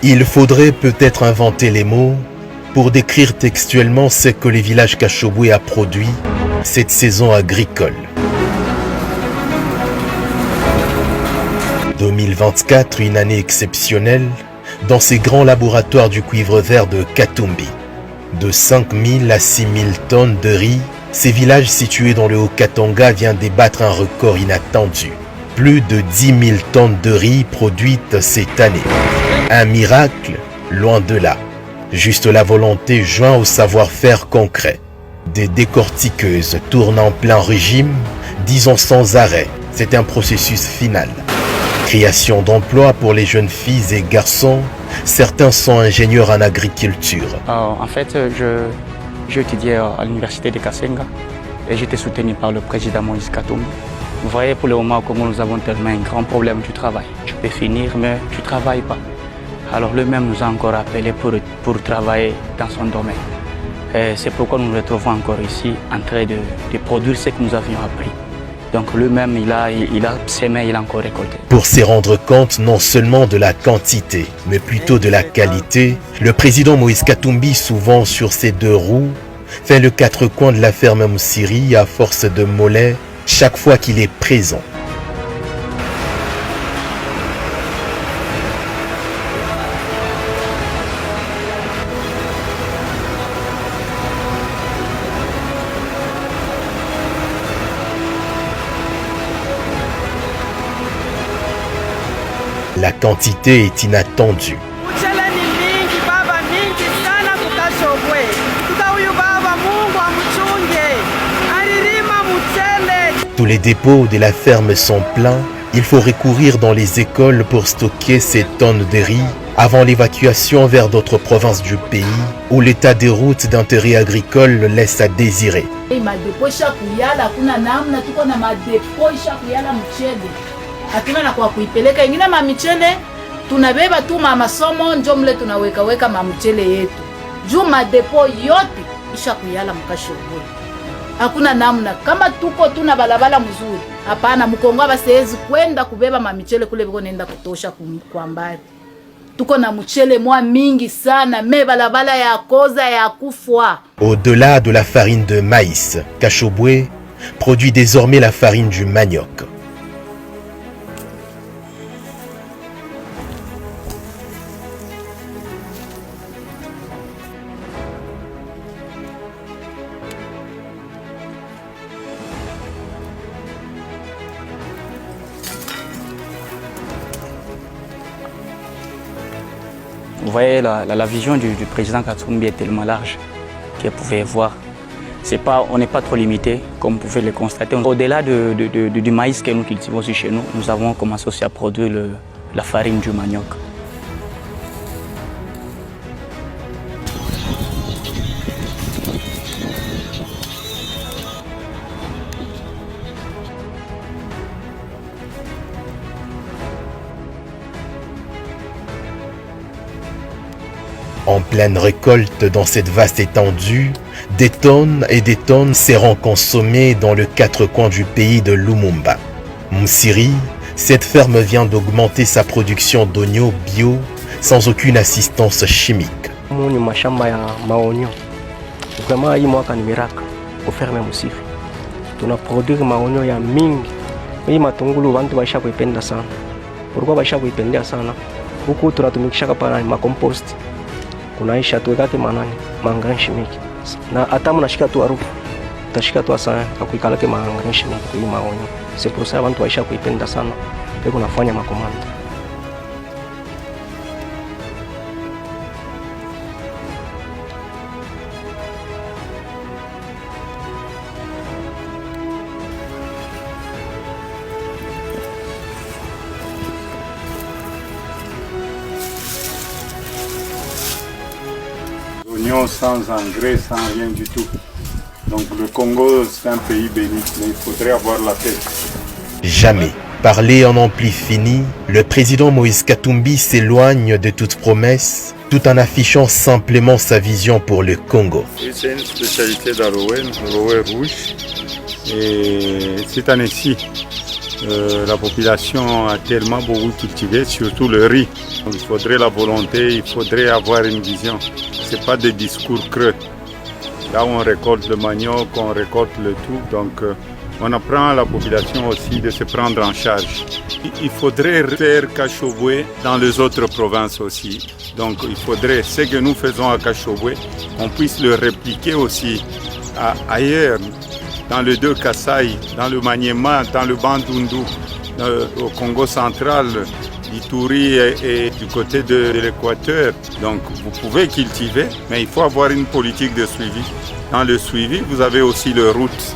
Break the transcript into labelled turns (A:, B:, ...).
A: Il faudrait peut-être inventer les mots pour décrire textuellement ce que le village Kashobwe a produit cette saison agricole. 2024, une année exceptionnelle dans ces grands laboratoires du cuivre vert de Katumbi. De 5 000 à 6 000 tonnes de riz, ces villages situés dans le Haut-Katanga viennent débattre un record inattendu. Plus de 10 000 tonnes de riz produites cette année. Un miracle, loin de là. Juste la volonté jointe au savoir-faire concret. Des décortiqueuses tournent en plein régime, disons sans arrêt. C'est un processus final. Création d'emplois pour les jeunes filles et garçons. Certains sont ingénieurs en agriculture.
B: En fait, j'ai étudié à l'université de Kasenga et j'étais soutenu par le président Moïse Katumbi. Vous voyez, pour le moment au Congo, nous avons tellement un grand problème du travail. Tu peux finir, mais tu ne travailles pas. Alors lui-même nous a encore appelés pour travailler dans son domaine. C'est pourquoi nous nous retrouvons encore ici en train de produire ce que nous avions appris. Donc lui-même, il a semé, il a encore récolté.
A: Pour se rendre compte non seulement de la quantité, mais plutôt de la qualité, le président Moïse Katumbi, souvent sur ses deux roues, fait le quatre coins de la ferme Moussiri à force de mollets chaque fois qu'il est présent. La quantité est inattendue. Tous les dépôts de la ferme sont pleins. Il faut recourir dans les écoles pour stocker ces tonnes de riz avant l'évacuation vers d'autres provinces du pays où l'état des routes d'intérêt agricole laisse à désirer.
C: Hatuna na kwa kuipeleka ingine mamichele tunabeba tu masomo njo mle tunaweka mamichele yetu juu madepo yote isha kuyala Mkashobwe. Hakuna namna kama tuko tuna balabala mzuri, hapana. Mkongo abasezi kwenda kubeba mamichele kule biko nenda kutosha kwa mbali. Tuko na mchele mwa mingi sana, me balabala ya koza ya kufwa.
A: Au-delà de la farine de maïs, Kashobwe produit désormais la farine du manioc.
B: Vous voyez, la vision du président Katumbi est tellement large qu'il pouvait voir. On n'est pas trop limité, comme vous pouvez le constater. Au-delà du maïs que nous cultivons aussi chez nous, nous avons commencé aussi à produire la farine du manioc.
A: En pleine récolte dans cette vaste étendue, des tonnes et des tonnes seront consommées dans les quatre coins du pays de Lumumba. Moussiri, cette ferme vient d'augmenter sa production d'oignons bio sans aucune assistance chimique.
D: Ni mashamba ya maonyo. Vraiment hii mwaka ni miracle kwa ferme Moussiri. Tuna produire maonyo ya mingi. Hii matungulu watu baisha kuipenda sana. Pourquoi baisha kuipendea sana? Huku tunatumikisha kapana ma compost. Kunaisha tuwekake maangani chimique. Na hata mnashika tu harufu. Utashika tu sana akuikalake maangani chimique kwa hii maonyo. C'est pour ça watu baisha kuipenda sana. Ndio kunafanya makomanda.
E: Sans engrais, sans rien du tout. Donc le Congo, c'est un pays béni, mais il faudrait avoir la tête.
A: Jamais. Parler en ampli fini, le président Moïse Katumbi s'éloigne de toute promesse, tout en affichant simplement sa vision pour le Congo.
E: C'est une spécialité d'Arowen, l'Arowen rouge. Et cette année-ci, La population a tellement beaucoup cultivé, surtout le riz. Donc, il faudrait la volonté, il faudrait avoir une vision. Ce n'est pas des discours creux. Là où on récolte le manioc, on récolte le tout. Donc on apprend à la population aussi de se prendre en charge. Il faudrait faire Kachobwe dans les autres provinces aussi. Donc il faudrait, ce que nous faisons à Kachobwe, qu'on puisse le répliquer aussi ailleurs, dans le deux Kasaï, dans le Maniema, dans le Bandundu, au Congo central, d'Ituri et du côté de l'Équateur. Donc vous pouvez cultiver, mais il faut avoir une politique de suivi. Dans le suivi, vous avez aussi les routes.